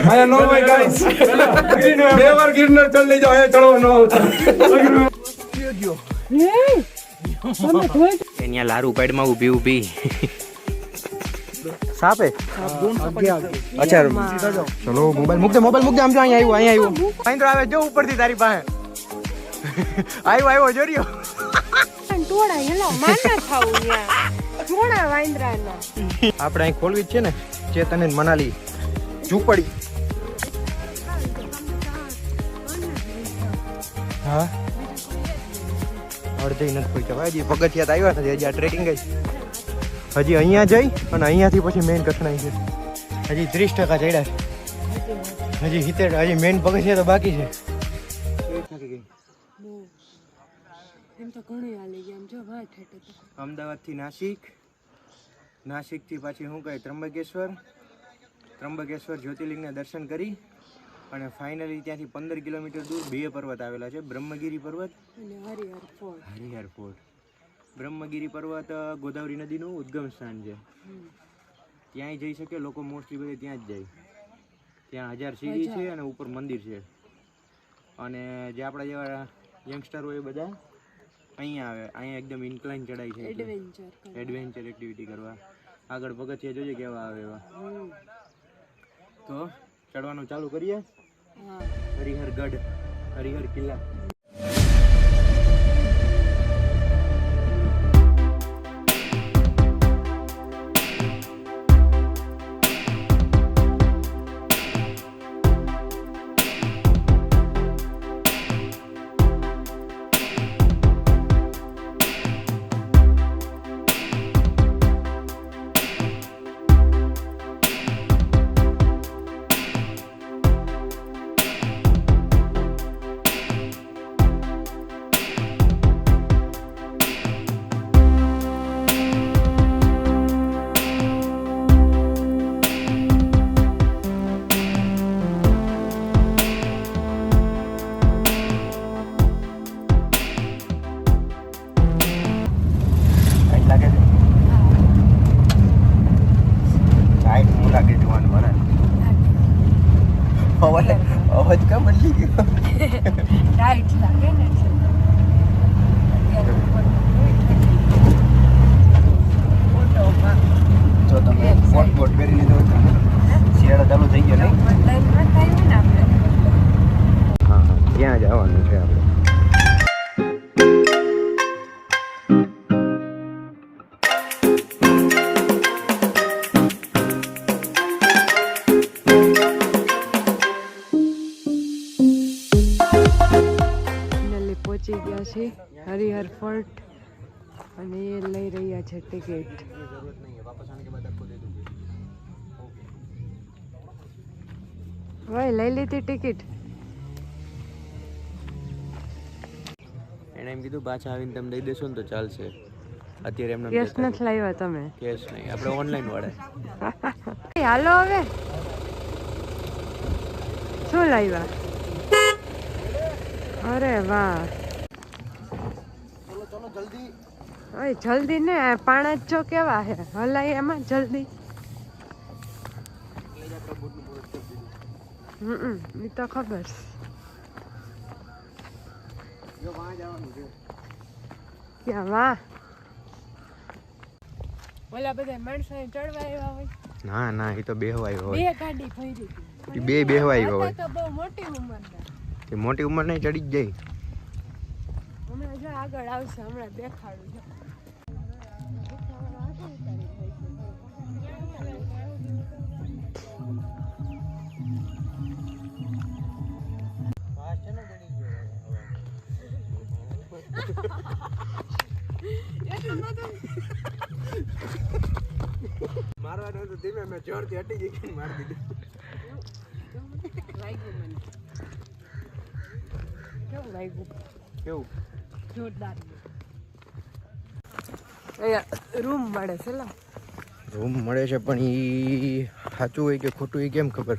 આયા નો હોય ગાઈસ બે વાર ગિરનાર ચડ લઈ જાઓ આયા ચડવા નો આવતા અહીંયા લારું પેડમાં ઊભી ઊભી સાપે અચ્છા ચલો મોબાઈલ મૂક દે આમ જો અહીંયા આવ્યો મહેન્દ્ર આવે જો ઉપરથી તારી પાસે આવ્યો જોરિયો ટોળા હેલો માના થાઉ યાર ટોળા વાંદરાના આપણે અહીં ખોલવી જ છે ને ચેતન અને મનાલી ઝૂંપડી હા અડધી નથી પહોંચ્યા હજી પગથિયા આવ્યા નથી હજી આ ટ્રેકિંગ જ હજી અહીંયા જઈ અને અહીંયાથી પછી મેઇન કઠણાઈ છે હજી 30% ચડ્યા હજી 70 હજી મેઇન પગથિયા તો બાકી છે એમ તો ઘણી હાલી ગયા એમ જો ભાઈ ઠેઠે અમદાવાદથી નાસિકથી પાછી શું કહે ત્રંબકેશ્વર જ્યોતિર્લિંગના દર્શન કરી અને ફાઇનલી ત્યાંથી 15 કિલોમીટર દૂર બે પર્વત આવેલા છે બ્રહ્મગીરી પર્વત અને હરિહર ફોર્ટ બ્રહ્મગીરી પર્વત ગોદાવરી નદીનું ઉદ્ગમ સ્થાન છે ત્યાંય જઈ શકે લોકો મોસ્ટલી બધે ત્યાં જ જાય ત્યાં 1000 સીડી છે અને ઉપર મંદિર છે અને જે આપણા જેવા યંગસ્ટર હોય એ બધા અહીંયા આવે અહીંયા એકદમ ઇન્ક્લાઇન ચડાઈ છે એડવેન્ચર એક્ટિવિટી કરવા આગળ પગથિયા જોજે કેવા આવે એવા તો ચડવાનું ચાલુ કરીએ હરિહર કિલ્લા અવાજ કા બદલી ગયો ટાઈટ લાગે ને જો તમે બોટ પહેરી લીધો શિયાળા ચાલુ થઈ ગયો નહીં હા ત્યાં જવાનું છે આપણે પહોંચી ગયા છે હરિહર ફોર્ટ અને એ લઈ રહ્યા છે ટિકિટ ભાઈ લઈ લીધી ટિકિટ એને એમ કીધું પાછા આવીને તમે દઈ દેશો ને તો ચાલશે અત્યારે એમને કેશ નથી લાવ્યા તમે કેશ નહીં આપણે ઓનલાઈન વાળા હાલો હવે શું લાવ્યા અરે વાહ ઓય જલ્દી ને પાણા જો કેવા હે હલાય એમાં જલ્દી ઈ તો ખબર ક્યાં વાહ ઓલા બધા માણસો ચડવા આવ્યા હોય ના એ તો બેહવાય હોય બે ગાડી ફરી બે બેહવાય હોય તો બહુ મોટી ઉંમરના તે મોટી ઉંમર નહીં ચડી જ જાય હમણાં જો આગળ આવશે હમણાં દેખાડું છે મારવાનું તો ધીમે મેં જોરથી હટી ગઈ મારી દીધું લાગ્યું મને કેવું લાગ્યું કેવું જોરદાર અહીંયા રૂમ મળે છે રૂમ મળે છે પણ એ સાચું હોય કે ખોટું એ કેમ ખબર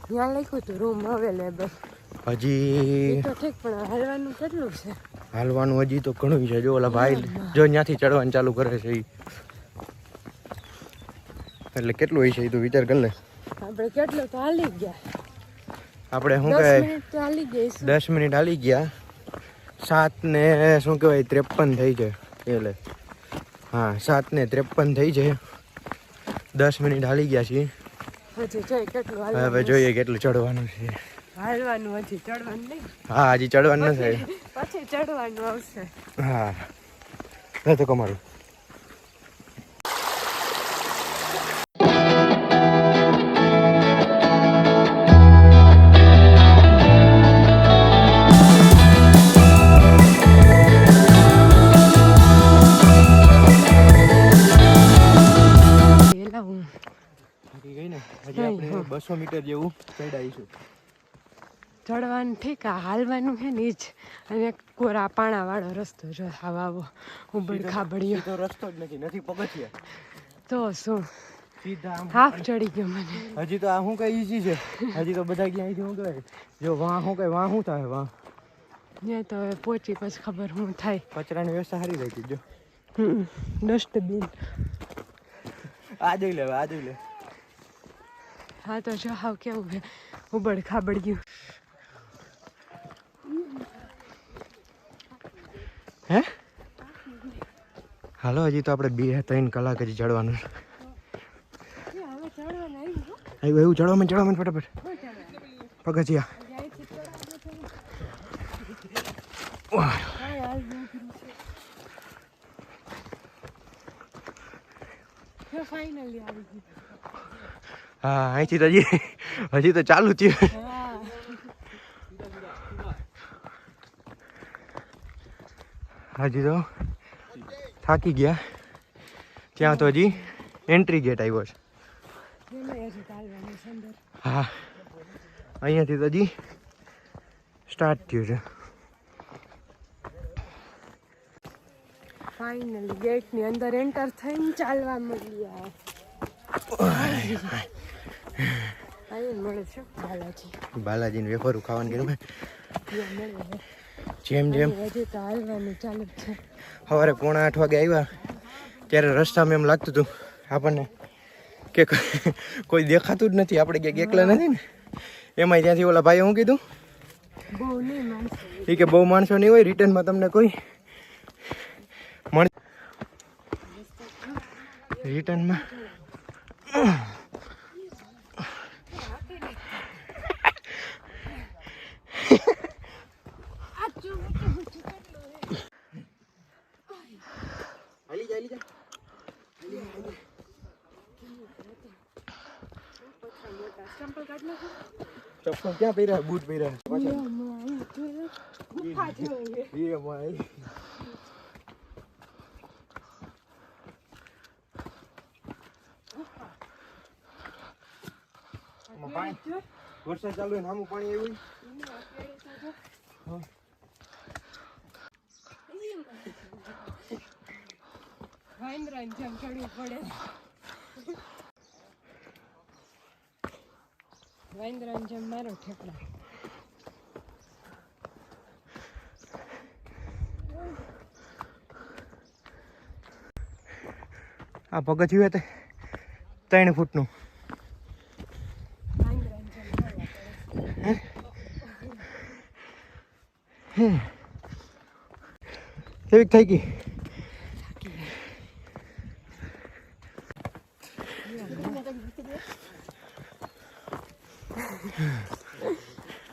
ત્યાં લખ્યું હતું રૂમ અવેલેબલ હજી તો ઠીક પણ હાલવાનું કેટલું છે હાલવાનું હજી તો ઘણું છે જો ઓલા ભાઈ જો ત્યાંથી ચડવાનું ચાલુ કરે છે એટલે કેટલું હોય છે એ તો વિચાર કરી લે આપણે કેટલો તો હાલી ગયા, આપણે શું 10 કહેવાય મિનિટ તો હાલી ગઈશું. 10 મિનિટ હાલી ગયા. 7 ને શું કહેવાય 53 થઈ જાય એટલે હા 7 ને 53 થઈ જાય. 10 મિનિટ હાલી ગયા છીએ. હજી જોઈએ કેટલું હવે હાલવાનું. જોઈએ કેટલું ચડવાનું છે. હાલવાનું હજી, ચડવાનું નહીં. હા હજી ચડવાનું નથી. પછી ચડવાનું આવશે. હા નહીં તો કમારું. પેલા હું ગઈ ને હજી આપણે 200 મીટર જેવું ચડાવીશું. ચડવાનું ઠીક, આ હાલવાનું છે ને એ જ. અને કોરા પાણા વાળો રસ્તો જો આવો ઉબડ ખાબડિયો તો રસ્તો જ નથી પગથિયા. તો શું સીધા આમ હાફ ચડી ગયો મને. હજી તો આ શું કઈ ઈઝી છે. હજી તો બધા ક્યાં શું કહેવાય જો વાં શું કઈ વાં શું થાય વાં ત્યાં તો હવે પહોંચી પછી ખબર શું થાય. કચરાની વ્યવસ્થા સારી રહી હતી જો. ડસ્ટબિન આ જોઈ લે આ જોઈ લે. હા તો જો હાવ કેવું છે ઉબડ ખાબડ્યું. હે હાલો હજી તો આપણે 2-3 કલાક હજી ચડવાનું છે. આવ્યું એવું ચડવામાં ફટાફટ પગથિયા. ફાઇનલી આવી ગયું. હા અહીંથી તો હજી તો ચાલુ થયું. હજી તો થાકી ગયા. ત્યાં તો હજી એન્ટ્રી ગેટ આવ્યો છે. હા અહીંયાથી તો હજી સ્ટાર્ટ થયું છે. ફાઇનલી ગેટની અંદર એન્ટર થઈને ચાલવા મળ્યા. મળે છે બાલાજીને વેફર ખાવાનું કીધું મળે જેમ જેમ હજી તો હાલવાનું ચાલુ જ છે. સવારે 7:45 વાગે આવ્યા ત્યારે રસ્તામાં એમ લાગતું હતું આપણને કે કોઈ દેખાતું જ નથી, આપણે ક્યાંક એકલા નથી ને. એમાં ત્યાંથી ઓલા ભાઈએ શું કીધું બહુ નહીં માણસો એ કે બહુ માણસો નહીં હોય, રિટર્નમાં તમને કોઈ રિટર્નમાં ચપ્પલ ક્યાં પહેર્યા બૂટ પહેર્યા વરસાદ ચાલુ હોય આમું પાણી આવ્યું. જેમ ચડવું પડે. વાંદરાની જેમ મારો ઠેકડા. આ પગથિયું હતું 3 ફૂટનું. કેવીક થઈ ગઈ?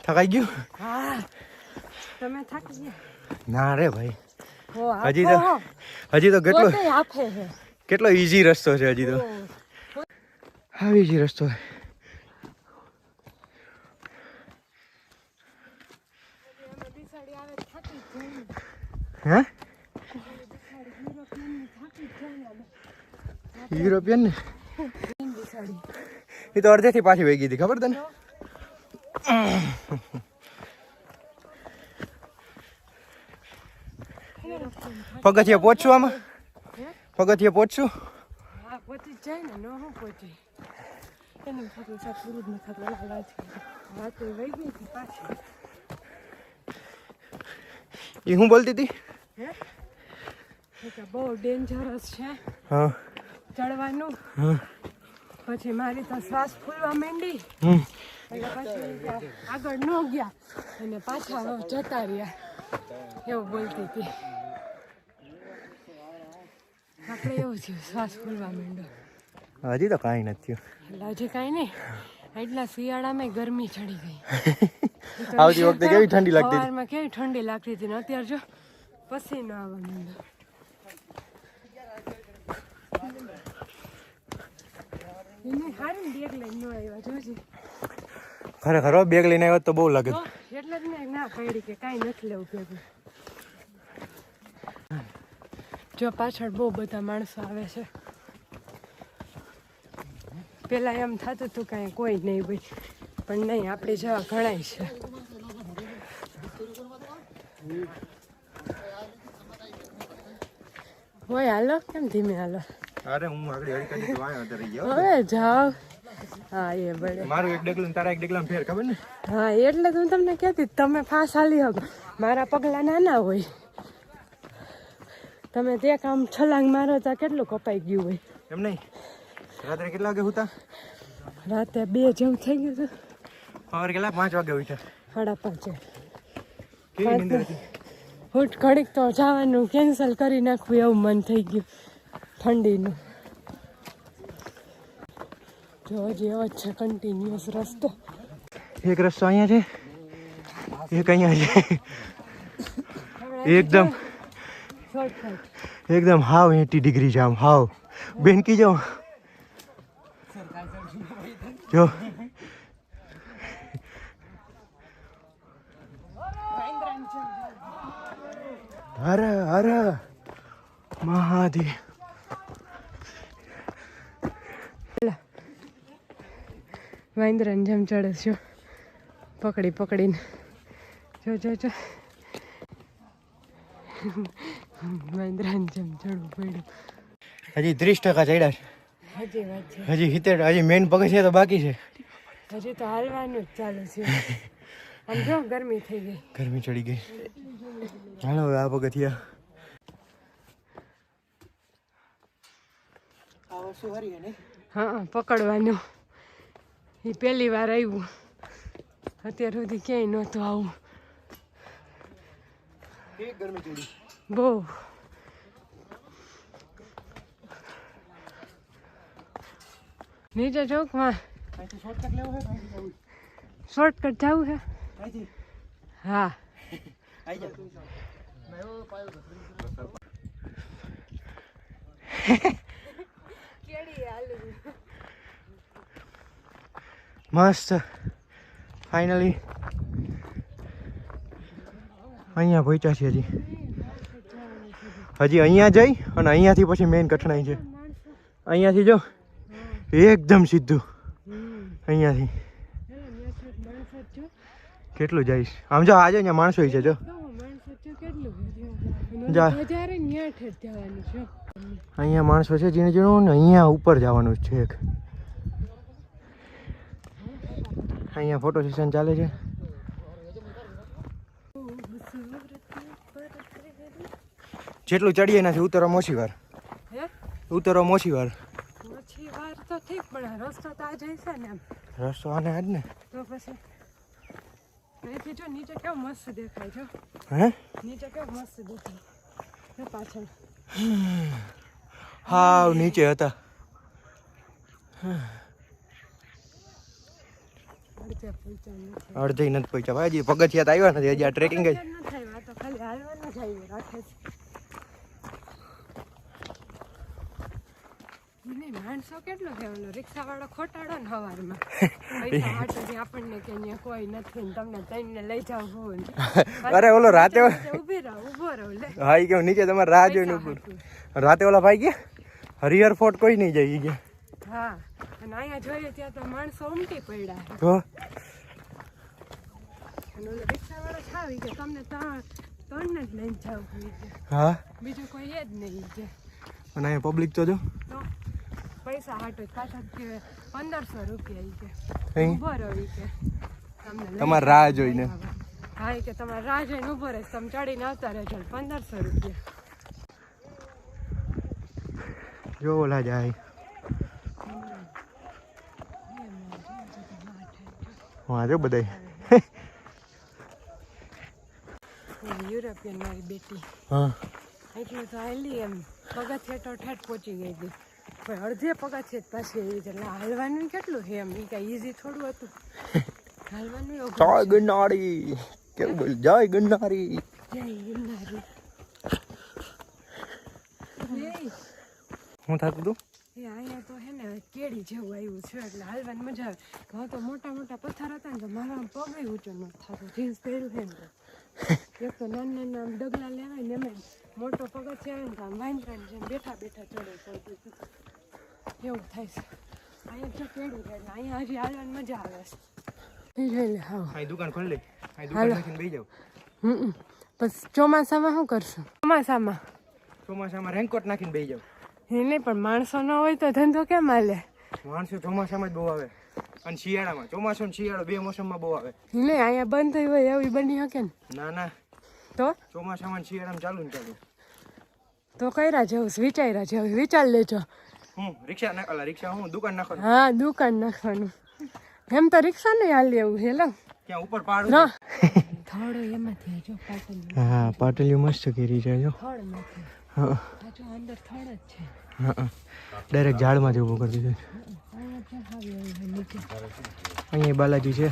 થકાઈ ગયું? હા તમે થાકી ગયા? ના રે ભાઈ, હો હજી તો કેટલો ઈઝી રસ્તો છે. હજી તો હા ઈઝી રસ્તો છે. હે યુરોપિયન ને એ તો અડધેથી પાછી વહી ગઈ હતી, ખબર તને? પગથિયા પહોંચશું આમાં? પગથિયા પહોંચશું? હા પહોંચી જાય ને. નો હું પહોંચી એનું થતું સાત પૂરું જ ન થતું. હા તો વહી ગઈ હતી પાછી. એ હું બોલતી હતી બહુ ડેન્જરસ છે હા ચડવાનું. હા પછી મારી તો શ્વાસ ફૂલવા માંડી હમ એટલે પછી આગળ ન ગયા અને પાછા જતા રહ્યા એવું બોલતી હતી. આપણે એવું થયું શ્વાસ ફૂલવા માંડ્યો. હજી તો કાંઈ નથી એટલે હજી કાંઈ નહીં. એટલા શિયાળામાં ગરમી ચડી ગઈ. આવતી વખતે કેવી ઠંડી લાગતી હતી. સવારમાં કેવી ઠંડી લાગતી હતી ને અત્યારે જો પસીનો આવવા માંડ્યો. એને હારી બેગ લઈને ન આવ્યા જોજી. ખરેખર બેગ લઈને આવ્યો તો બહુ લાગે. એટલે જ મેં ના પાડી કે કાંઈ નથી લેવું ભેગું. જો પાછળ બહુ બધા માણસો આવે છે. પેલા એમ થતું હતું કાંઈ કોઈ નહીં ભાઈ, પણ નહીં, આપણે જેવા ઘણાય છે. હોય હાલો, કેમ ધીમે હાલો? અરે હું આગળ હરી કરી તો આયો રહી ગયો. હવે જાઓ. હા એ બળે મારું એક ડગલું તારા એક ડગલામાં ફેર ખબર ને. હા એટલે તો હું તમને કહેતી તમે ફાસ હાલી શકો. મારા પગલા નાના હોય. તમે તે કામ છલાંગ મારો તો કેટલું કપાઈ ગયું હોય. એમ નહીં. રાત્રે કેટલા વાગે ઉતા? રાતે 2 જેવું થઈ ગયું હતું. સવારે કેટલા 5 વાગે ઉઠ્યા? 5:30. કેવી નીંદર હતી? હુટ ઘડીક તો જવાનું કેન્સલ કરી નાખવું એવું મન થઈ ગયું ઠંડીનું. જો હજી એવો જ છે કન્ટિન્યુઅસ રસ્તો. એક રસ્તો અહીંયા છે, એક અહીંયા છે. એકદમ શોર્ટકટ. એકદમ હાવ 80 ડિગ્રી જામ હાવ. બેન કી જાઓ જો હર હર મહાદેવ. વાંદરાને જેમ ચડે છો પકડી પકડીને. જો જો જો વાંદરાને જેમ ચડવું પડ્યું. હજી 30% ચડ્યા છે. હજી વાત છે. હજી 70, હજી મેઇન પગથિયા તો બાકી છે. હજી તો હાલવાનું જ ચાલુ છે. આમ જો ગરમી થઈ ગઈ. ગરમી ચડી ગઈ. હાલો હવે આ પગથિયા. હા પકડવાનું. એ પહેલી વાર આવ્યું. અત્યાર સુધી ક્યાંય નહોતું આવું. ગરમી ચડી બહુ. નીચે ચોકમાં શોર્ટકટ લેવો છે. શોર્ટકટ જવું છે. હા મસ્ત ફાઇનલી અહીંયા પહોંચ્યા છીએ. હજી અહીંયા જઈ અને અહીંયાથી પછી મેઇન કઠણાઈ છે. અહીંયાથી જો એકદમ સીધું અહીંયાથી કેટલું જઈશ. આમ જો આજે અહીંયા માણસો છે જો અહીંયા માણસો છે ઝીણું ઝીણું ને અહીંયા ઉપર જવાનું છે. એક અહીંયા ફોટો સેશન ચાલે છે. જેટલું ચડીએ એનાથી ઉતરવા મોછી વાર. ઉતરવા મોછી વાર. તો ઠીક પણ રસ્તો તો આ જઈશે ને. રસ્તો આને આજ ને તો પછી અહીંથી જો નીચે કેવું મસ્ત દેખાય છે. હે નીચે કેવું મસ્ત દેખાય છે પાછળ. હાવ નીચે હતા. અડધી નથી પહોંચ્યા ભાઈ. હજી પગથિયા તો આવ્યા નથી. હજી આ ટ્રેકિંગ જ તો ખાલી હાલવાનું જ આવ્યું રાખે છે. માણસો કેટલો કહેવાનો રિક્ષા વાળો ખોટાડો ને સવારમાં પૈસા માટે આપણને કે અહીંયા કોઈ નથી ને તમને તઈને લઈ જાવ હું. અરે ઓલો રાતે ઉભી રહો ઉભો રહો લે. હા ઈ કેવું નીચે તમારે રાહ જોઈને ઉભું. રાતે ઓલા ભાઈ ગયા હરિહર ફોર્ટ કોઈ નહીં જાય ઈ ગયા. હા અને અહીંયા જોઈએ ત્યાં તો માણસો ઉમટી પડ્યા. તો અને ઓલો રિક્ષા વાળો છાવી કે તમને ત્રણને જ લઈને જાવ. હા બીજું કોઈ એ જ નહીં કે. અને અહીંયા પબ્લિક તો જો તો પૈસા હાટો પાછા કે 1500 રૂપિયા ઈ કે અહીં ઉભો રહો ઈ કે તમને તમારે રાહ જોઈને. હા ઈ કે તમારે રાહ જોઈને ઉભો રહે તમે ચડીને આવતા રહેજો 1500 રૂપિયા. જો ઓલા જાય હા જો બધા યુરોપિયન મારી બેટી હા એટલે તો આવેલી એમ પગથિયા તો ઠેઠ પહોંચી ગઈ હતી પણ અડધે પગથિયે જ પાછી એવી એટલે હાલવાનું કેટલું છે એમ એ કાંઈ ઇઝી થોડું હતું હાલવાનું એવું જય ગિરનારી કેવું બોલ જય ગિરનારી જય ગિરનારી હું થતું તું એ અહીંયા તો હે ને કેળી જેવું આવ્યું છે એટલે હાલવાની મજા આવે ઘઉં તો મોટા મોટા પથ્થર હતા ને તો મારા પગે ઊંચો ન થતો જીન્સ પહેર્યું છે ને તો એક તો નાના નાના આમ ડગલા લેવાય ને એમાં મોટો પગથિયાં આવે ને તો આમ વાંદરાની જેમ બેઠા બેઠા ચડે પડતું એવું થાય છે અહીંયા જો કેળું છે એટલે અહીંયા હજી હાલવાની મજા આવે છે જોઈ લે હા અહીં દુકાન ખોલી લે અહીં દુકાન નાખીને બેસી જાવ બસ ચોમાસામાં શું કરશું ચોમાસામાં રેનકોટ નાખીને બેસી જાવ એને પણ માણસો ન હોય તો ધંધો કેમ હાલે માણસો ચોમાસામાં જ બહુ આવે અને શિયાળામાં ચોમાસું ને શિયાળો બે મોસમમાં બહુ આવે ને અહીંયા બંધ થઈ હોય એવી બની શકે ને ના ના તો ચોમાસામાં ને શિયાળામાં ચાલુ ને ચાલુ તો કર્યા જેવું વિચાર્યા જેવું વિચાર લેજો રિક્ષા હું દુકાન નાખવાનું હા દુકાન નાખવાનું એમ તો રિક્ષા નહીં હાલી એવું હેલો ક્યાં ઉપર પાડું થોડો એમાંથી જો પાટલ હા પાટલીઓ મસ્ત કરી છે જો થોડ નથી હા જો અંદર થોડ જ છે હા ડાયરેક્ટ ઝાડમાં જ ઊભો કરી દીધો અહીંયા ક્યાં આવી આવ્યું નીચે અહીંયા બાલાજી છે એ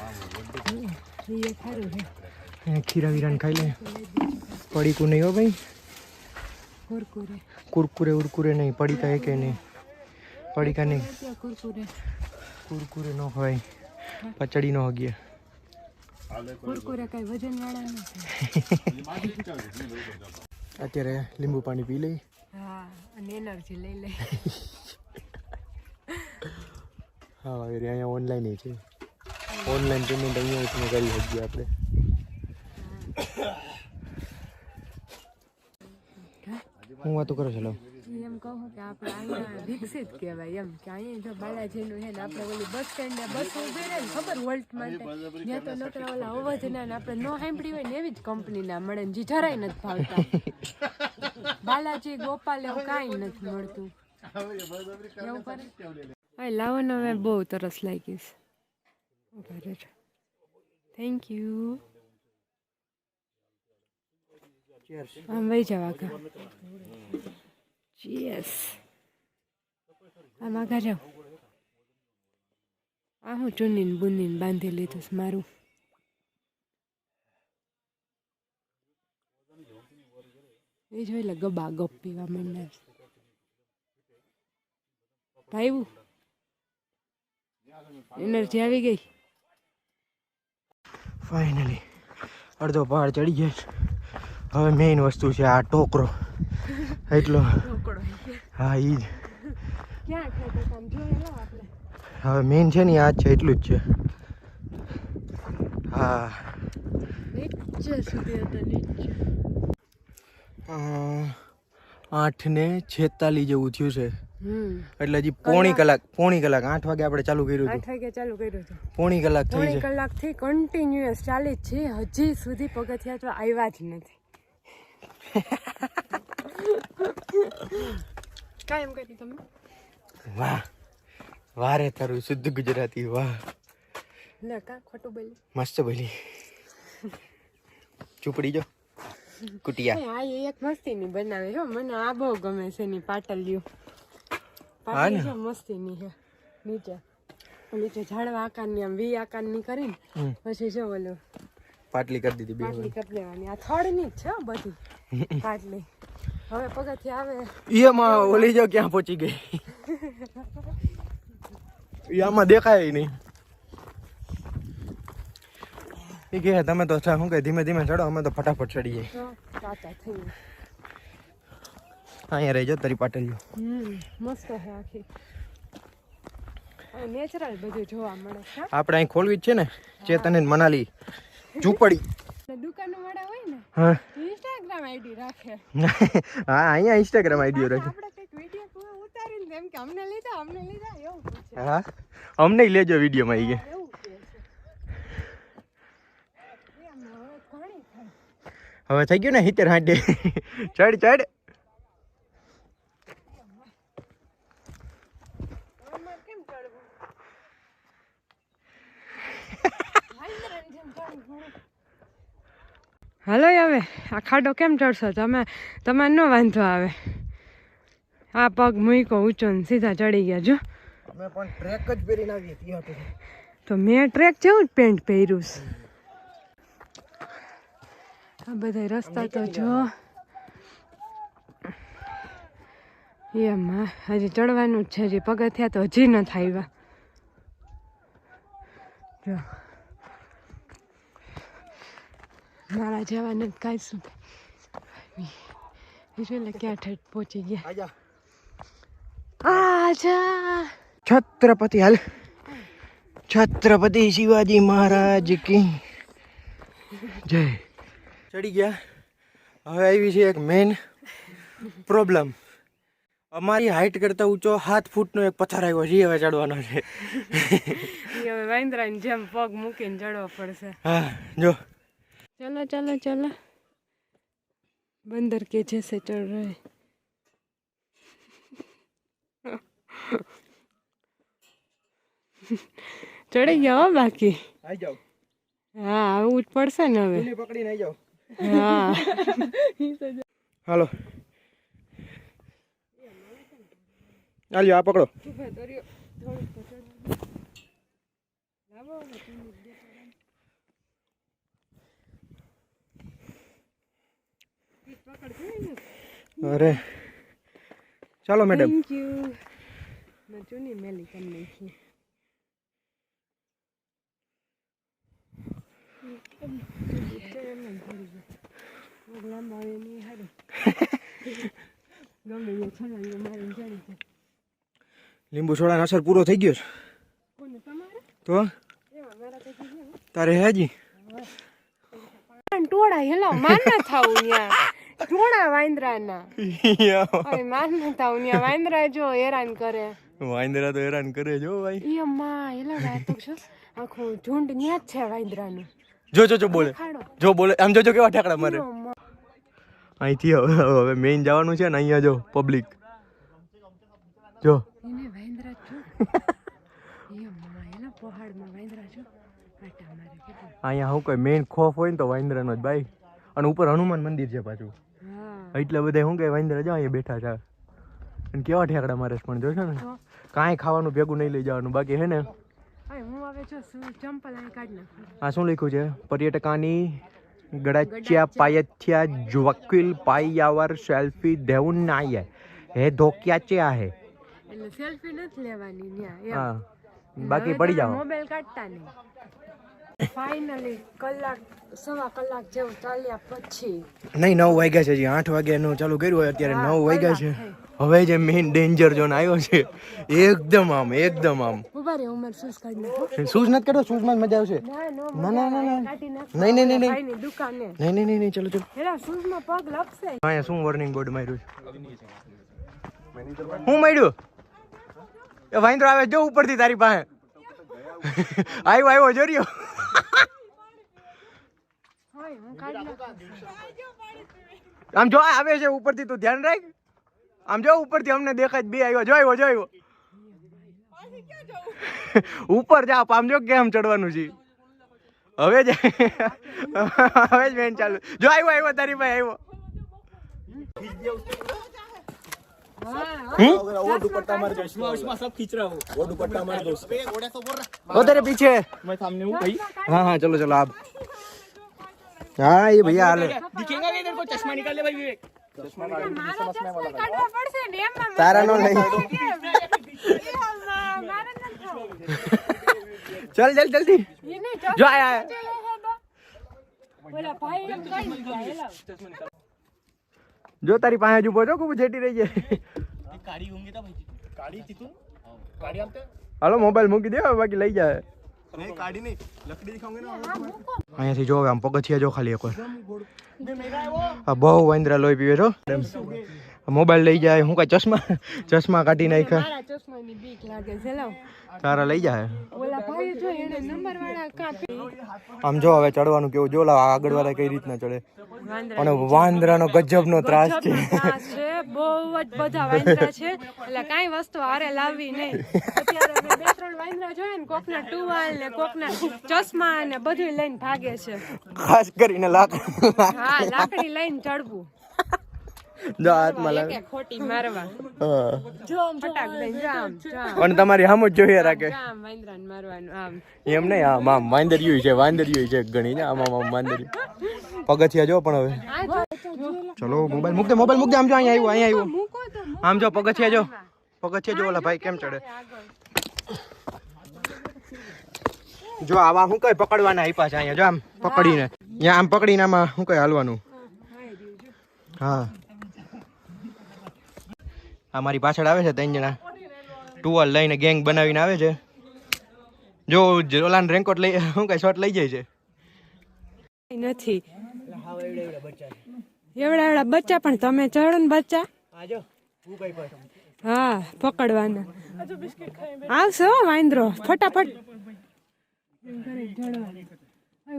ખરું છે અહીંયા ખીરા વીરાને ખાઈ લે પડીકું નહીં હો ભાઈ કુરકુરે કુરકુરે ઉરકુરે નહીં પડીકા એકે નહીં પડીકા નહીં કુરકુરે કુરકુરે ન હોય પચડી ન હગીએ કુરકુરે કઈ વજન વાળા નથી અત્યારે લીંબુ પાણી પી લઈ હા અને એનર્જી લઈ લે હા અહીંયા ઓનલાઈન છે ઓનલાઈન પેમેન્ટ અહીંયા તમે કરી શકીએ આપણે હું વાતો કરો છો એમ કહું કે આપણે અહીંયા વિકસિત કહેવાય એમ કે અહીંયા જો બાલાજીનું છે ને આપણે ઓલી બસ સ્ટેન્ડ ને બસ ઉભી રહે ને ખબર વોલ્ટ માટે ત્યાં તો નકરા ઓલા અવાજના ને આપણે ન સાંભળી હોય ને એવી જ કંપનીના મળે ને જે જરાય નથી ભાવતા બાલાજી ગોપાલ એવું કાંઈ નથી મળતું એવું કરે હા લાવો ને હવે બહુ તરસ લાગી છે થેન્ક યુ આમ વહી જવા કા ચીયર્સ આમ આગા જાઓ આ હું ચૂનીને બુનીને બાંધી લીધું છે મારું એ જોઈ લે ગબા ગપ પીવા માંડ્યા ભાઈ એનર્જી આવી ગઈ ફાઇનલી અડધો પહાડ ચડી ગયા હવે મેઇન વસ્તુ છે આ ટોકરો એટલો હા એ જ હવે મેઇન છે ને આ જ છે એટલું જ છે હા 8:46 જેવું થયું છે એટલે હજી પોણી કલાક 8 વાગે આપણે ચાલુ કર્યું 8 વાગે ચાલુ કર્યું હતું પોણી કલાક થઈ પોણી છે કલાકથી કન્ટિન્યુઅસ ચાલે જ છે હજી સુધી પગથિયા તો આવ્યા જ નથી કાયમ કરી તમે વાહ વારે તારું શુદ્ધ ગુજરાતી વાહ લે કા ખોટું બોલી મસ્ત બોલી ચૂપડી જો કુટિયા આ એક મસ્તીની બનાવે હો મને આ બહુ ગમે છે એની પાટલીઓ પાટલી છે મસ્તીની છે નીચે ઝાડવા આકારની આમ વી આકારની કરીને પછી જો ઓલું પાટલી કરી દીધી પાટલી કરી દેવાની આ થડની જ છે બધી પાટલી હવે પગથિયા આવે એમાં ઓલી જો ક્યાં પહોંચી ગઈ આમાં દેખાય નહીં એ કે તમે તો શું કે ધીમે ધીમે ચડો અમે તો ફટાફટ ચડી જાય કાચા થઈ અહીંયા રહી જાઓ તારી પાટલીઓ મસ્ત છે આખી નેચરલ બધું જોવા મળે છે આપણે અહીં ખોલવી જ છે ને ચેતન અને મનાલી ઝૂંપડી દુકાનો વાળા હોય ને હા ઇન્સ્ટાગ્રામ આઈડી રાખે હા અહીંયા ઇન્સ્ટાગ્રામ આઈડીઓ રાખી આપણે કંઈક વિડીયો ઉતારીને એમ કે અમને લીધા એવું પૂછે હા અમને લેજો વિડીયોમાં આવી ગયા એવું કહે છે હવે થઈ ગયું ને 70-80 ચડ ચડ કેમ ચડવું હાલો હવે આ ખાડો કેમ ચડશો તમે? તમારે ન વાંધો આવે. આ પગ મૂકો ઊંચો ને સીધા ચડી ગયા જો. અમે પણ ટ્રેક જ પહેરીને આવીએ ત્યાં તો. તો મેં ટ્રેક જેવું જ પેન્ટ પહેર્યું છે. આ બધા રસ્તા તો જો એમાં હજી ચડવાનું જ છે. હજી પગથિયા તો હજી ન થાય. જો મારા જેવા નથી કાંઈ શું એટલે ક્યાં ઠેઠ પહોંચી ગયા. આજા છત્રપતિ હાલ, છત્રપતિ શિવાજી મહારાજ કી જય. ચડી ગયા. હવે આવી છે એક મેન પ્રોબ્લેમ. અમારી હાઈટ કરતા ઊંચો 7 ફૂટનો એક પથ્થર આવ્યો છે. હવે ચડવાનો છે. હવે વાંદરાની જેમ પગ મૂકીને ચડવો પડશે. હા જો चलो चलो चलो बंदर के जैसे चढ़ रहे. ચડી ગયા હો બાકી. આવી જાઓ. હા આવું જ પડશે ને હવે. પકડીને આવી જાઓ. હા હાલો આલ્યો આ પકડો. અરે ચાલો મેડમ. Thank you. મેં ચૂની મેલી કરી નાખી. લીંબુ સોડાનો અસર પૂરો થઈ ગયો છે. તો તારે હેજી ટોળા હેલો માન ના થાવું ન્યા. ટોળા વાંદરાના હવે માન ના થાવું ન્યા. વાંદરા જો હેરાન કરે. વાંદરા તો હેરાન કરે જો ભાઈ. ઈ અમ્મા હેલો રાતો છો આખું ઝુંડ ન્યા જ છે વાંદરાનું. જો જો જો બોલે, જો બોલે આમ જોજો કેવા ઠાકડા મારે. અહીંથી હવે મેઇન જવાનું છે ને. અહીંયા જો પબ્લિક જો એને વાંદરા છો. ઈ અમ્મા હેલો પહાડમાં વાંદરા છો આટા મારે કેટલું. અહીંયા હું કોઈ મેઇન ખોફ હોય ને તો વાંદરાનો જ ભાઈ. અને ઉપર હનુમાન મંદિર છે પાછું. હા એટલે બધા શું કે વાંદરા જો અહીંયા બેઠા છે. અને કેવા ઠેકડા મારે પણ જોશો ને. કાંઈ ખાવાનું ભેગું નહીં લઈ જવાનું. બાકી હે ને હું હવે જો ચંપલ અહીં કાઢ નાખું. આ શું લખ્યું છે? પર્યટકાની ગડાચ્યા પાયથ્યા જ્વકિલ પાયાવર સેલ્ફી દેવું નાય હે ધોક્યા છે આ હે. એટલે સેલ્ફી નથી લેવાની ન્યા. હા બાકી પડી જાવ. મોબાઈલ કાઢતા નહીં. ફાઇનલી કલાક સવા કલાક જેવું ચાલ્યા પછી નહીં 9 વાગ્યા છે. હજી 8 વાગ્યાનું ચાલુ કર્યું હોય. અત્યારે 9 વાગ્યા છે. હવે જે મેઇન ડેન્જર ઝોન આવ્યો છે. એકદમ આમ ઉભા રે ઉમર શૂઝ કાઢ નાખો. શૂઝ નથી કાઢો. શૂઝ માં મજા આવશે. ના ના ના ના કાઢી નાખો. નહીં ભાઈની દુકાને નહીં ચલો ચલો. એલા શૂઝ માં પગ લપસે. અહીંયા શું વોર્નિંગ બોર્ડ માર્યું છે? હું માર્યું? એ વાંદરો આવે જો ઉપરથી તારી પાસે. આવ્યો જોર્યો. હું કાઢી નાખું. આમ જો આવે છે ઉપરથી. તું ધ્યાન રાખ. આમ જો ઉપરથી અમને દેખાય. બે આવ્યો જો આવ્યો ઉપર જા. આમ જો કેમ ચડવાનું છે. હવે જ મેન ચાલુ. જો આવ્યો તારી પાસે આવ્યો. तेरे पीछे मैं सामने हूँ भाई. हाँ हाँ चलो चलो आप. हाँ ये भैया हाल दिखेगा इधर को. चश्मा निकाल ले भाई विवेक. तारा नो नहीं. चल चल जल्दी. जो आया है जो तारी पाए जो पहुंचो को जेटी रही है. गाड़ी होंगी तो भाई. गाड़ी थी तू. गाड़ी आते. હાલો મોબાઈલ મૂકી દે. બાકી લઈ જાય. નહીં કાઢી નહીં. લકડી દિખાਉਂગે ને. અહીંયાથી જો આમ પગથિયા જો ખાલી એકવાર. આ બહુ વાંદરા લોહી પીવે છો. મોબાઈલ લઈ જાય હું કઈ ચશ્મા કાઢી નાખ્યા મારા ચશ્માની બીક લાગે છે લાવ તારા લઈ જાય ઓલા ભાઈ જો એને નંબર વાળા કાપી આમ જો હવે ચડવાનું કેવું જો આગળ વાળા કઈ રીતના ચડે અને વાંદરાનો ગજબનો ત્રાસ છે બહુ જ બધા વાંદરા છે એટલે કાંઈ વસ્તુ હારે લાવવી નહીં અત્યારે અમે 2-3 વાંદરા જોયા ને કોકના ટુવાલ ને કોકના ચશ્મા ને બધું લઈને ભાગે છે ખાસ કરીને હા લાકડી લઈને ચડવું જો હાથમાં લાગે એક ખોટી મારવા જો આમ ફટાક દઈને જામ અને તમારી સામે જ જોઈએ રાખે જામ વાંદરાને મારવાનું આમ એમ નહીં આમ આમ વાંદરિયું છે ઘણી ને આમ આમ વાંદરિયું પગથિયા જો પણ હવે ચલો મોબાઈલ મૂક દે આમ જો અહીંયા આવ્યું આમ જો પગથિયા જો ઓલા ભાઈ કેમ ચડે જો આવા શું કઈ પકડવાના આપ્યા છે અહીંયા જો આમ પકડીને અહીંયા આમ પકડીને આમાં શું કઈ હાલવાનું હા આ મારી પાછળ આવે છે 3 જણા ટુવાલ લઈને ગેંગ બનાવીને આવે છે જો ઓલાન રેનકોટ લઈ શું કઈ શોટ લઈ જાય છે નથી એવડા બચ્ચા પણ તમે ચડો ને બચ્ચા હા પકડવાના આવશે હો વાંદરો ફટાફટ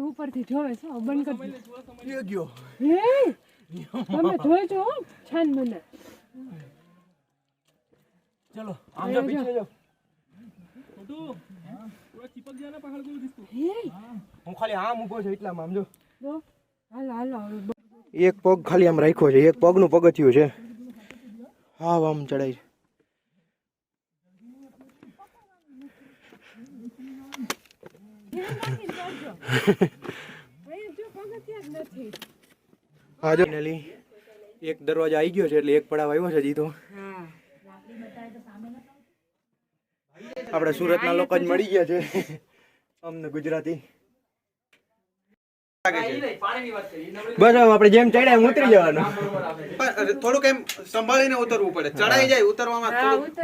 ઉપરથી જોવે છો બંધ કરી ગયો તમે જોઈજો છાન મને ચલો આમ જો પીછે જો હું ખાલી આમ ઊભો છું એટલામાં આમ જો હાલો એક પગ ખાલી આમ રાખ્યો છે એક પગનું પગથિયું છે હા આમ ચડાય હા જો ફાઇનલી એક દરવાજો આવી ગયો છે એટલે એક પડાવ આવ્યો છે જીતો આપણે સુરતના લોકો જ મળી ગયા છે અમને ગુજરાતી બસ આપણે જેમ ચડ્યા એમ ઉતરી જવાનું થોડુંક એમ સંભાળીને ઉતરવું પડે ચડાઈ જાય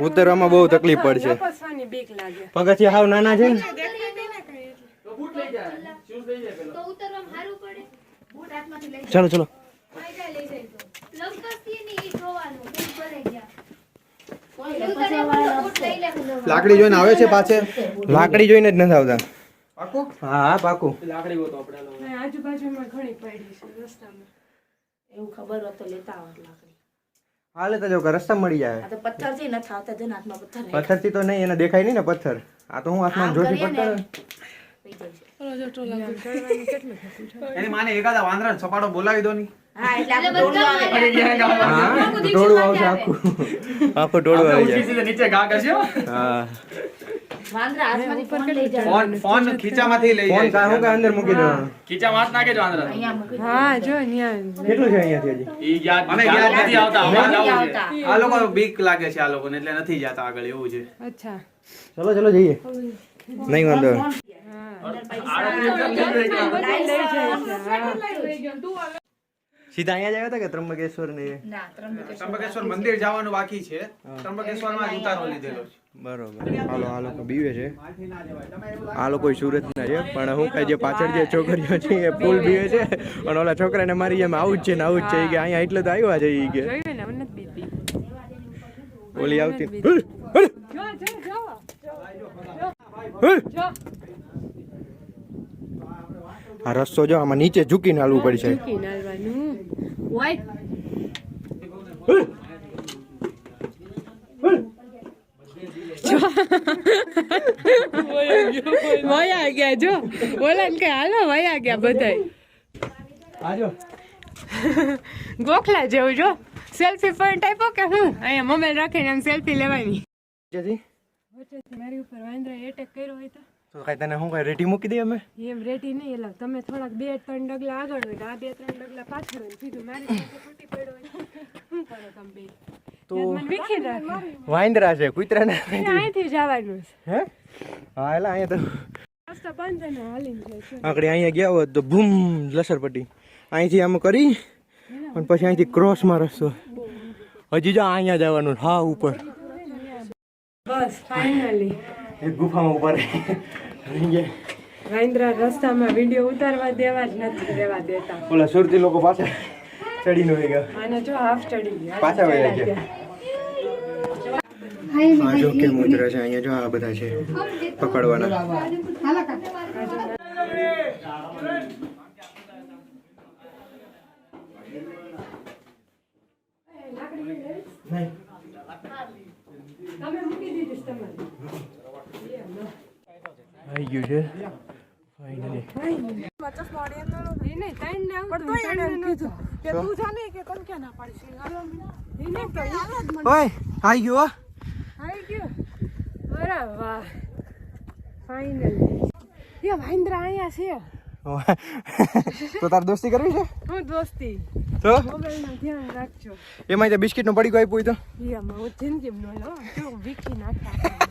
ઉતરવામાં બહુ તકલીફ પડશે પગથિયા હાવ નાના છે ચલો ચલો લાકડી જોઈને આવે છે પાછે લાકડી જોઈને જ નથી આવતા પાકું હા પાકું આજુબાજુમાં ઘણી પડી છે રસ્તામાં એવું ખબર હોત તો લેતા આવત લાકડી હાલે તો જો કે રસ્તા મળી જાય આ તો પથ્થર થી ન થાવતા જન હાથમાં પથ્થર પથ્થર થી તો નહીં એને દેખાય નહીં ને પથ્થર આ તો હું હાથમાં જોશી પથ્થર એની માને એકાદા વાંદરાને સપાટો બોલાવી દો ની હા એટલે આપણે ટોળું આવશે આખું ટોળું આવી જાય નીચે ઘા કરશે હા વાંદરા હાથમાંથી ફોન લઈ જાય ફોન ખીચામાંથી લઈ ફોન કાહું કે અંદર મૂકી દેવાનો ખીચામાં હાથ નાખે જ વાંદરા અહીંયા મૂકી હા જો ન્યા કેટલું છે અહીંયાથી હજી ઈ યાદ મને યાદ નથી આવતા નથી હમણાં આવતા. આ લોકો બીક લાગે છે આ લોકોને એટલે નથી જતા આગળ એવું છે અચ્છા ચલો જઈએ નહીં વાંધો સીધા અહીંયા જ આવ્યા હતા કે ત્રંબકેશ્વર ને ના ત્રંબકેશ્વર મંદિર જવાનું બાકી છે ત્રંબકેશ્વરમાં જ ઉતારો લીધેલો છે બરોબર હાલો આ લોકો બીવે છે આ લોકો સુરતના છે પણ હું કઈ જે પાછળ જે છોકરીઓ છે એ ફૂલ બીવે છે અને ઓલા છોકરાને મારી જેમ આવું જ છે ને કે અહીંયા એટલે તો આવ્યા છે ઈ કે જોયું ને મને બીપી ઓલી આવતી આ રસ્તો જો આમાં નીચે ઝૂકીને હાલવું પડશે ઝૂકી નાલવાનું ઓય વયા ગયા જો બોલા ને કઈ હાલો વયા ગયા બધાય આજો ગોખલા જેવું જો સેલ્ફી પોઈન્ટ આપ્યો કે હું અહીંયા મોબાઈલ રાખીને આમ સેલ્ફી લેવાની જેથી મારી ઉપર વાંદરા એટેક કર્યો હોય તો કઈ તને હું કઈ રેટી મૂકી દઈએ અમે એમ રેડી નહીં એટલે તમે થોડાક 2-3 ડગલા આગળ હોય તો આ 2-3 ડગલા પાછળ હોય સીધું મારી પાસે ફૂટી પડ્યો હોય શું કરો તમે બે તો મને વિખી રાખે વાંદરા છે કૂતરા ને અહીંથી જવાનું છે હે હા એટલે અહીંયા તો રસ્તો બંધ છે ને હાલીને જાય છે આકડે અહીંયા ગયા હોત તો બૂમ લસરપટ્ટી અહીંથી આમ કરી અને પછી અહીંથી ક્રોસમાં રસ્તો હજી જો અહીંયા જવાનું હા ઉપર બસ ફાઇનલી એક ગુફામાં ઉપર વાંદરા રસ્તામાં વિડીયો ઉતારવા દેવા જ નથી દેવા દેતા ઓલા સુરતી લોકો પાછળ સ્ટડી નો હેગા આને જો હાફ ચડી પાછા વયા ગયા હા જો કે મુદ્રા છે અહીંયા જો આ બધા છે પકડવાના આવી ગયું છે ફાઇનલી ઓય આવી ગયો અરે વાહ ફાઇનલી એ મહેન્દ્ર અહીંયા છે તો તાર દોસ્તી કરવી છે હું દોસ્તી તો મોબાઈલમાં ધ્યાન રાખજો એમાં તો બિસ્કિટ નો પડીકો આપ્યો હોય તો એમાં હું જિંદગી નો જો વીખી નાખા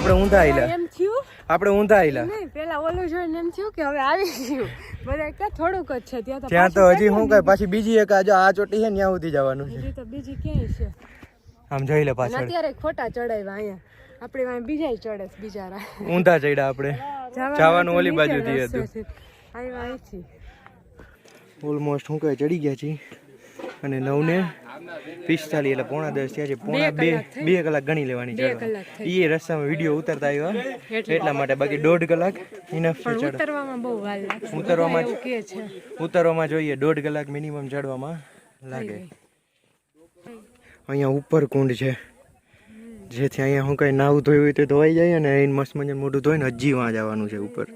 આપણે ઊંધા આયલા એમ થયું આપણે ઊંધા આયલા નહીં પેલા ઓલું જોઈને એમ થયું કે હવે આવી ગયું બધા ક્યાં થોડુંક જ છે ત્યાં ત્યાં તો હજી શું કઈ પાછી બીજી એક આ ચોટી છે ને ત્યાં સુધી જવાનું છે હજી તો બીજી ક્યાંય છે આમ જોઈ લે અને પાછળ અત્યારે ખોટા ચડાવ્યા અહીંયા આપણે વાંહે બીજા ચડે છે બિચારા ઊંધા ચડ્યા આપણે જવાનું ઓલી બાજુથી હતું આવ્યા અહીંથી ઓલમોસ્ટ શું કહે ચડી ગયા છીએ અને 9:45 એટલે 9:45 થયા છે 2 કલાક ગણી લેવાની ચડવા એ રસ્તામાં વિડીયો ઉતારતા આવ્યા એટલા માટે બાકી 1.5 કલાક ઇનફ છે ચડ ઉતરવામાં બહુ વાર લાગે ઉતરવામાં જોઈએ 1.5 કલાક મિનિમમ ચડવામાં લાગે અહીંયા ઉપર કુંડ છે જેથી અહીંયા હું કઈ નાવું ધોયું હોય તો ધોવાઈ જાય અને અહીં મસ્ત મજા મોઢું ધોઈને હજી વાં જવાનું છે ઉપર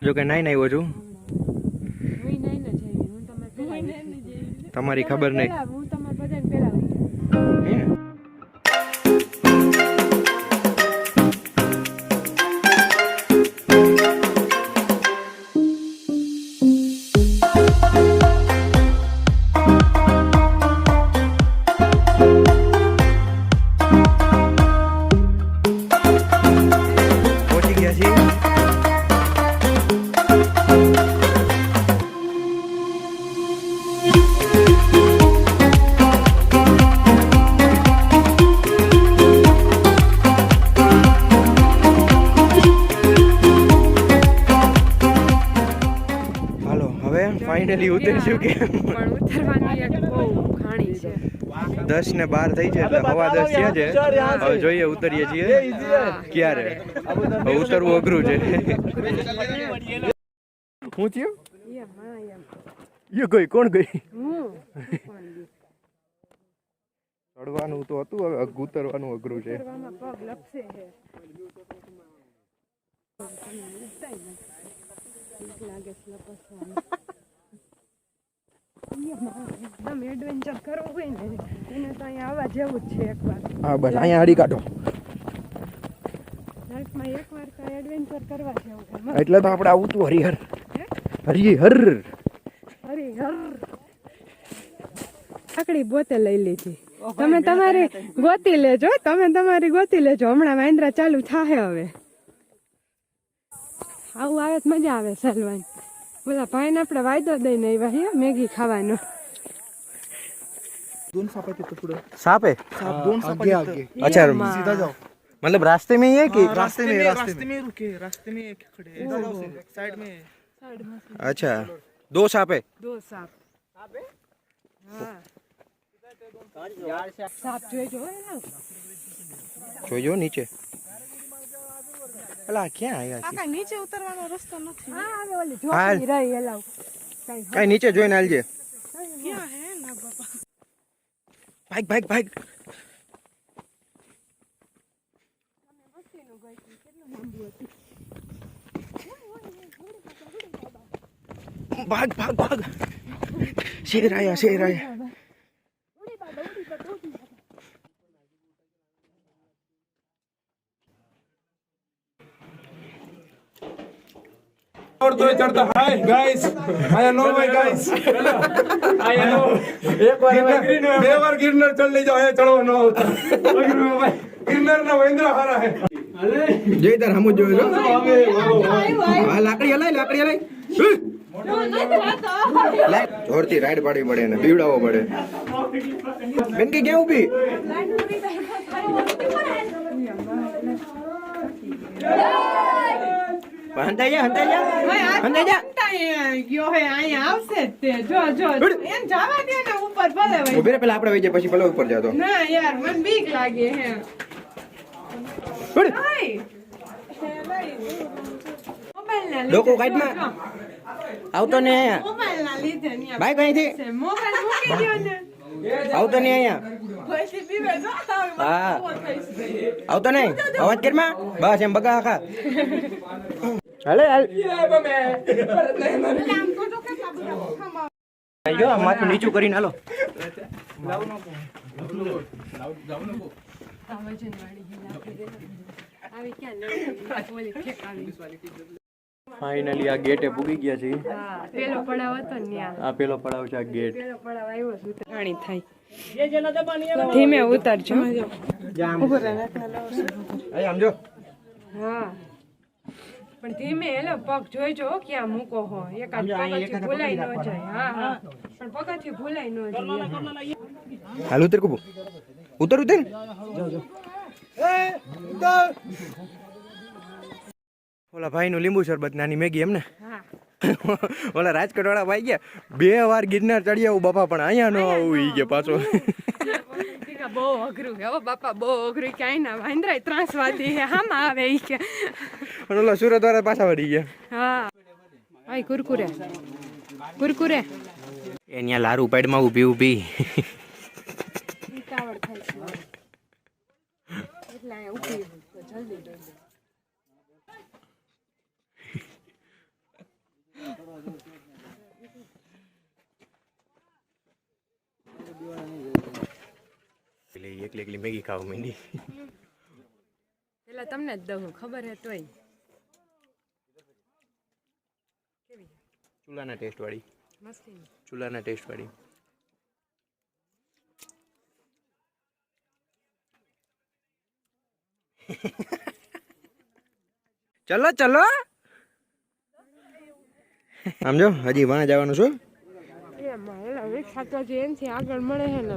જો કે નાઈ આવ્યો છું તમારી ખબર નહીં હું તમારે બધાને પેલા પહોંચી ગયા છીએ ફાઇનલી ઉતરીશું કે પણ ઉતરવાની એક બહુ ખાણી છે 10:12 થઈ છે એટલે 10:15 થયા છે હવે જોઈએ ઉતરીએ છીએ ક્યારે હવે ઉતરવું અઘરું છે હું થયું યો ગઈ કોણ ગઈ ચડવાનું તો હતું હવે ઉતરવાનું અઘરું છે પગ લપસે છે લાગે છે એકદમ એડવેન્ચર કરવું હોય ને એને તો અહીંયા આવવા જેવું જ છે એકવાર હા બસ અહીંયા હાડી કાઢો લાઈફમાં એકવાર તો એડવેન્ચર કરવા જેવું છે એટલે તો આપણે આવું તું હરિહર હરિહર હરિહર આકડી બોતે લઈ લીધી તમે તમારી ગોતી લેજો હમણાં મહેન્દ્રા ચાલુ થાહે હવે આવું આવે તો મજા આવે ચાલવાની બોલા ભાઈને આપણે વાયદો દઈને આવ્યા હે મેગી ખાવાનો सांप है आगे आगे अच्छा सीधा जाओ मतलब रास्ते में ही है कि रास्ते में रुके रास्ते में खड़े इधर जाओ साइड में अच्छा 2 सांप है दो सांप हाँ सांप જોજો નીચે અલા ક્યાં આવ્યા છે નીચે ઉતરવાનો રસ્તો નથી હા હવે ઓલી જોખમી રહી એલાવ કાઈ નીચે જોઈને હાલજે ક્યાં હે ના બાપા ભાગ ભાગ શેર આયા और तो चढ़ता हाय गाइस आया नो भाई गाइस आया नो एक बार બે વાર ગિરનાર ચડ લઈ જાઓ આયા ચડો નો ગિરનાર ના મહેન્દ્ર હારા હે જય તાર હમુ જોયો આ લાકડી હલાય જોરથી રાઈડ પાડવી પડે ને બીવડાવવો પડે બેન કે ક્યાં ઊભી હંતાઈ જા ગયો હે અહીંયા આવશે જ તે જો એમ જવા દે ને ઉપર ભલે ભાઈ ઉભી રે પેલા આપણે વઈ જાય પછી પેલા ઉપર જાતો ના યાર મને બીક લાગે હે લોકો કાઈટમાં આવતો ને અહીંયા મોબાઈલ ના લીધે ભાઈ કઈથી મોબાઈલ મૂકી દો ને આવતો ને અહીંયા પછી પીવે જો હા આવતો નહીં અવાજ કરમાં બસ એમ બગા આખા હાલે હાલ જો માથું નીચું કરીને હાલો ફાઇનલી આ ગેટે પૂગી ગયા છે પેલો પડાવ હતો ને આ પેલો પડાવ છે આ ગેટ પેલો પડાવ આવ્યો છે પાણી થાય ધીમે ઉતરજો આમ જો હા પણ ધીમે એલો પગ જોઈજો ક્યાં મૂકો હો એકાદ પગથી ભૂલાઈ ન જાય હા પણ પગથી ભૂલાઈ ન જાય હાલ ઉતર કુબુ ઉતર ઓલા ભાઈ નું લીંબુ શરબત નાની મેગી એમને ઓલા રાજકોટ વાળા ભાઈ ગયા 2 વાર ગિરનાર ચડી આવું બાપા પણ અહીંયા નો આવું ઈ કે પાછો બહુ અઘરું હે બાપા બહુ અઘરું ક્યાંય ના વાંદરા ત્રાસવાદી હે હામાં આવે ઈ કે ઓલા સુરત વાળા પાછા વળી ગયા હા આય કુરકુરે એ ન્યા લારું પેડમાં ઊભી ઉતાવળ થાય છે એટલે આ ઊભી જલ્દી એકલી મેગી ખાવા માંડી પેલા તમને જ દઉં ખબર હે તોય ચૂલાના ટેસ્ટ વાળી મસ્તી ચૂલાના ટેસ્ટ વાળી ચલો સમજો હજી વાં જવાનું છું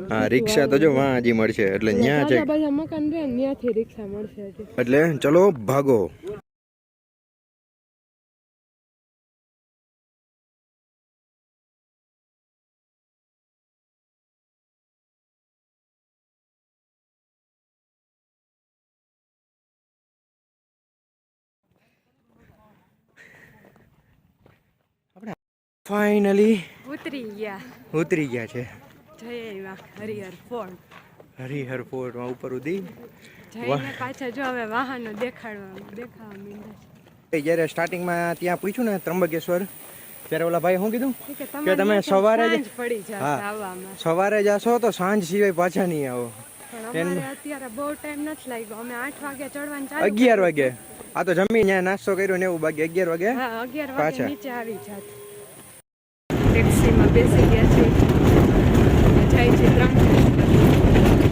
હા રિક્ષા તો જો વાં હજી મળશે એટલે ન્યા છે મકાન રે ત્યાંથી રિક્ષા મળશે એટલે ચલો ભાગો ફાઇનલી ઉતરી ગયા છે જય હરિહર ફોર્ટ માં ઉપર ઉધી જઈને પાછા જો હવે વાહનો દેખાવા માંડ્યા જ્યારે સ્ટાર્ટિંગમાં ત્યાં પૂછ્યું ને ત્રંબકેશ્વર ત્યારે ઓલા ભાઈ શું કીધું છે કે તમે સવારે જ પડી જાય આવવામાં સવારે જાશો તો સાંજ સિવાય પાછા નહીં આવો પણ અમારે અત્યારે બહુ ટાઈમ નથી લાગ્યો અમે 8 વાગે ચડવાનું ચાલુ 11 વાગે આ તો જમી ત્યાં નાસ્તો કર્યો ને એવું બાકી 11 વાગે હા 11 વાગે પાછા નીચે આવી જાત ટેક્સીમાં બેસી ગયા છે જાય છે ત્રંબકેશ્વર